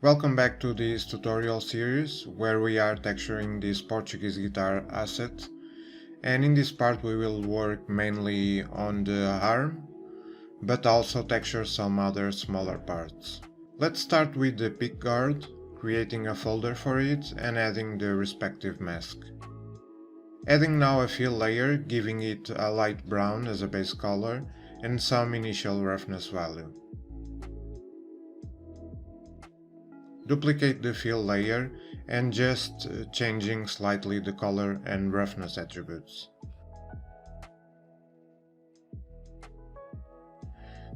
Welcome back to this tutorial series where we are texturing this Portuguese guitar asset, and in this part we will work mainly on the arm, but also texture some other smaller parts. Let's start with the Pickguard, creating a folder for it and adding the respective mask. Adding now a fill layer, giving it a light brown as a base color and some initial roughness value. Duplicate the fill layer and just changing slightly the color and roughness attributes.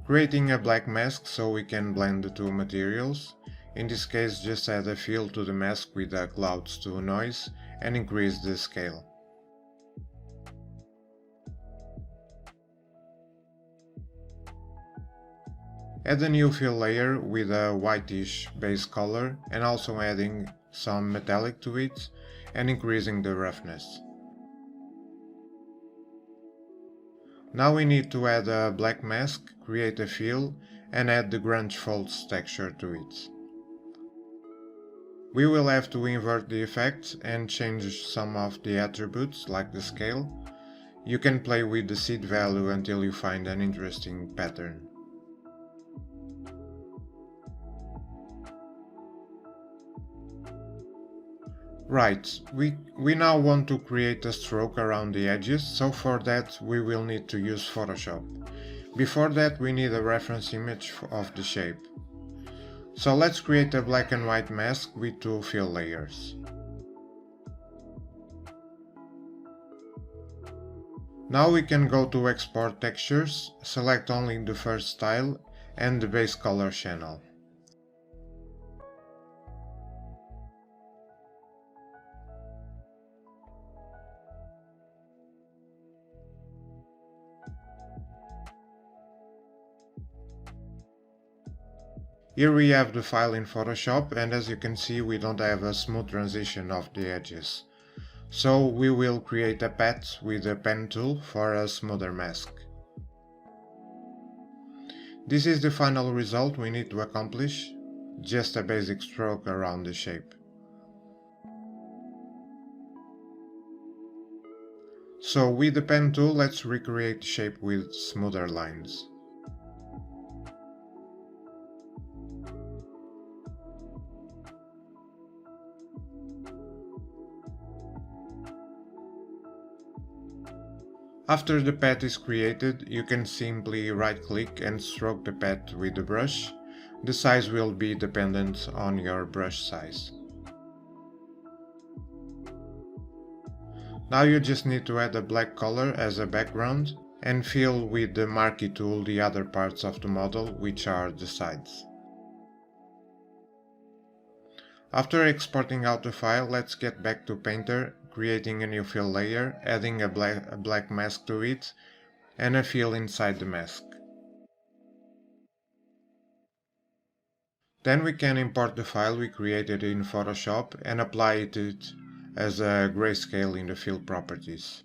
Creating a black mask so we can blend the two materials. In this case, just add a fill to the mask with a clouds to noise and increase the scale. Add a new fill layer with a whitish base color and also adding some metallic to it and increasing the roughness. Now we need to add a black mask, create a fill and add the grunge folds texture to it. We will have to invert the effect and change some of the attributes like the scale. You can play with the seed value until you find an interesting pattern. Right, we now want to create a stroke around the edges, so for that we will need to use Photoshop. Before that we need a reference image of the shape. So let's create a black and white mask with two fill layers. Now we can go to Export Textures, select only the first style and the base color channel. Here we have the file in Photoshop, and as you can see we don't have a smooth transition of the edges. So we will create a path with the pen tool for a smoother mask. This is the final result we need to accomplish, just a basic stroke around the shape. So with the pen tool let's recreate the shape with smoother lines. After the path is created, you can simply right-click and stroke the path with the brush. The size will be dependent on your brush size. Now you just need to add a black color as a background and fill with the marquee tool the other parts of the model, which are the sides. After exporting out the file, let's get back to Painter, creating a new fill layer, adding a black mask to it, and a fill inside the mask. Then we can import the file we created in Photoshop and apply it as a grayscale in the fill properties.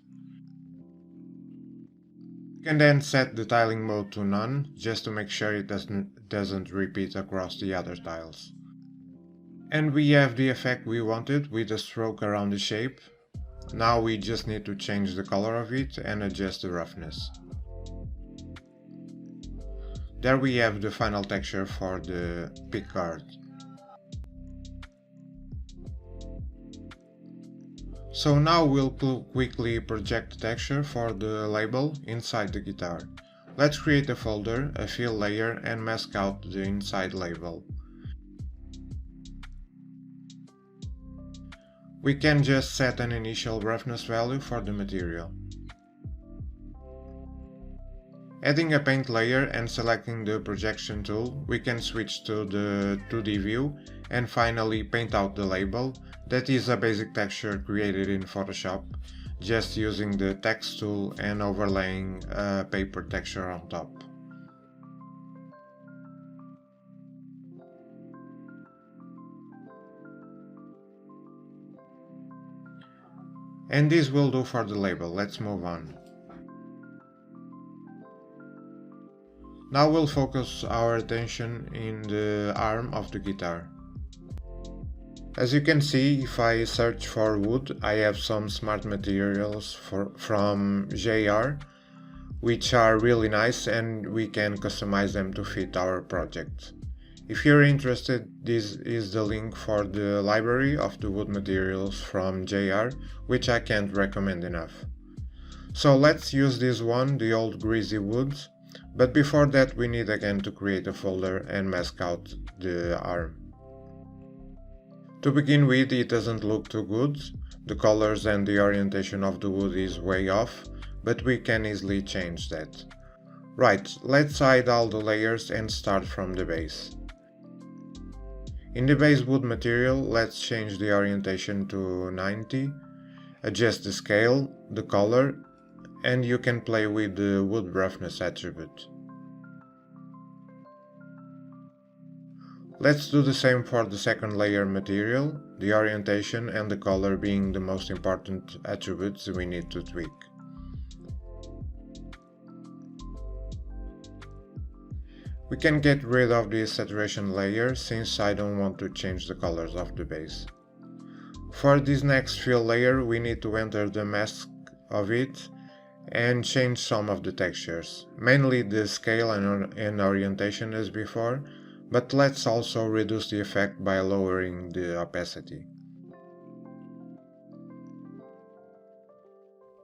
You can then set the tiling mode to none, just to make sure it doesn't repeat across the other tiles. And we have the effect we wanted with a stroke around the shape. Now we just need to change the color of it and adjust the roughness. There we have the final texture for the Pickguard. So now we'll quickly project the texture for the label inside the guitar. Let's create a folder, a fill layer and mask out the inside label. We can just set an initial roughness value for the material. Adding a paint layer and selecting the projection tool, we can switch to the 2D view and finally paint out the label. That is a basic texture created in Photoshop, just using the text tool and overlaying a paper texture on top. And this will do for the label. Let's move on. Now we'll focus our attention in the arm of the guitar. As you can see, if I search for wood, I have some smart materials from JR, which are really nice and we can customize them to fit our project. If you're interested, this is the link for the library of the wood materials from JR, which I can't recommend enough. So let's use this one, the old greasy woods, but before that we need again to create a folder and mask out the arm. To begin with, it doesn't look too good, the colors and the orientation of the wood is way off, but we can easily change that. Right, let's hide all the layers and start from the base. In the base wood material, let's change the orientation to 90, adjust the scale, the color, and you can play with the wood roughness attribute. Let's do the same for the second layer material, the orientation and the color being the most important attributes we need to tweak. We can get rid of the saturation layer since I don't want to change the colors of the base. For this next fill layer we need to enter the mask of it and change some of the textures, mainly the scale and orientation as before, but let's also reduce the effect by lowering the opacity.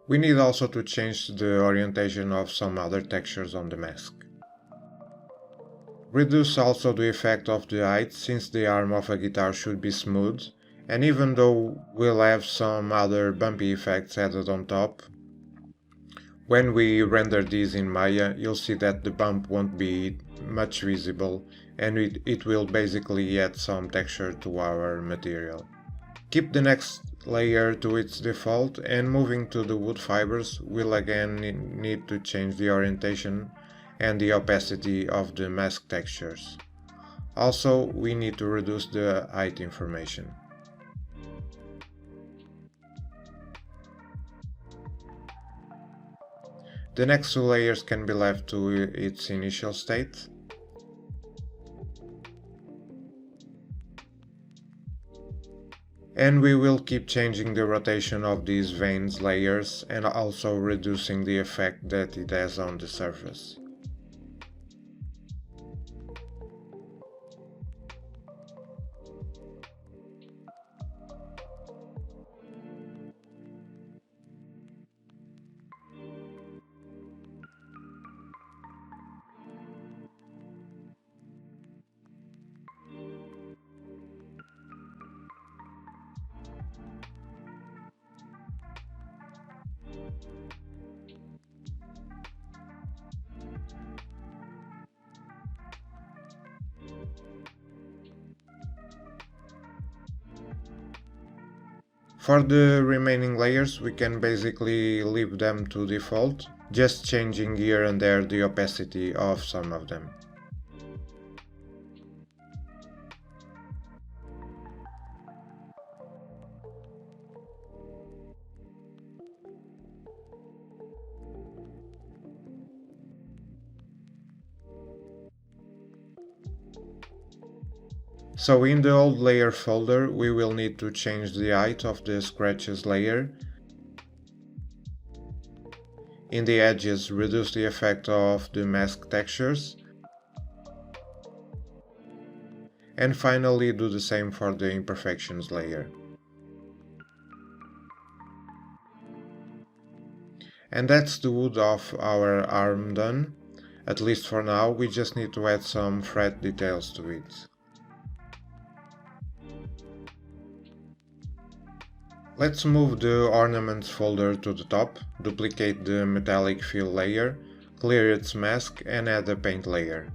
We need also to change the orientation of some other textures on the mask. Reduce also the effect of the height, since the arm of a guitar should be smooth, and even though we'll have some other bumpy effects added on top, when we render these in Maya, you'll see that the bump won't be much visible and it will basically add some texture to our material. Keep the next layer to its default, and moving to the wood fibers, we'll again need to change the orientation and the opacity of the mask textures. Also, we need to reduce the height information. The next two layers can be left to its initial state. And we will keep changing the rotation of these veins layers and also reducing the effect that it has on the surface. For the remaining layers we can basically leave them to default, just changing here and there the opacity of some of them. So in the old layer folder we will need to change the height of the scratches layer. In the edges reduce the effect of the mask textures. And finally do the same for the imperfections layer. And that's the wood of our arm done. At least for now, we just need to add some fret details to it. Let's move the ornaments folder to the top, duplicate the metallic fill layer, clear its mask and add a paint layer.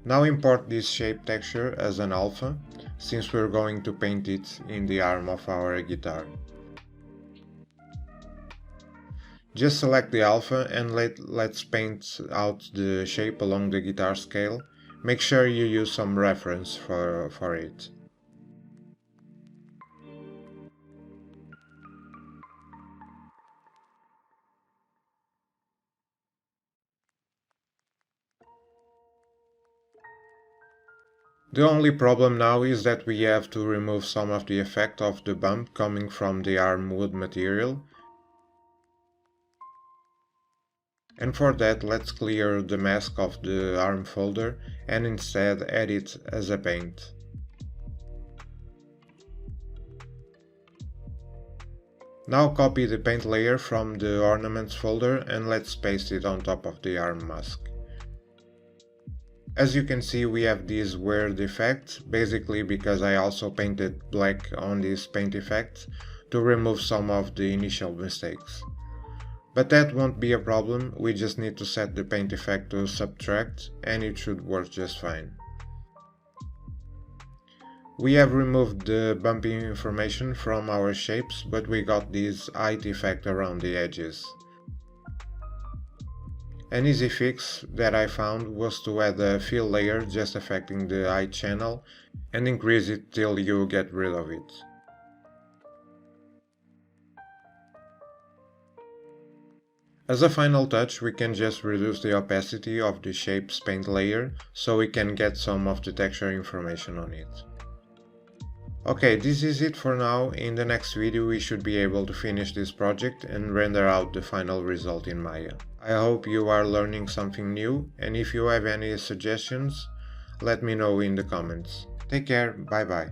Now import this shape texture as an alpha, since we're going to paint it in the arm of our guitar. Just select the alpha and let's paint out the shape along the guitar scale. Make sure you use some reference for it. The only problem now is that we have to remove some of the effect of the bump coming from the arm wood material. And for that, let's clear the mask of the arm folder and instead add it as a paint. Now copy the paint layer from the ornaments folder and let's paste it on top of the arm mask. As you can see, we have this weird effect, basically because I also painted black on this paint effect to remove some of the initial mistakes. But that won't be a problem, we just need to set the paint effect to subtract and it should work just fine. We have removed the bumpy information from our shapes, but we got this height effect around the edges. An easy fix that I found was to add a fill layer just affecting the height channel and increase it till you get rid of it. As a final touch, we can just reduce the opacity of the shape's paint layer so we can get some of the texture information on it. Okay, this is it for now. In the next video we should be able to finish this project and render out the final result in Maya. I hope you are learning something new, and if you have any suggestions, let me know in the comments. Take care, bye bye.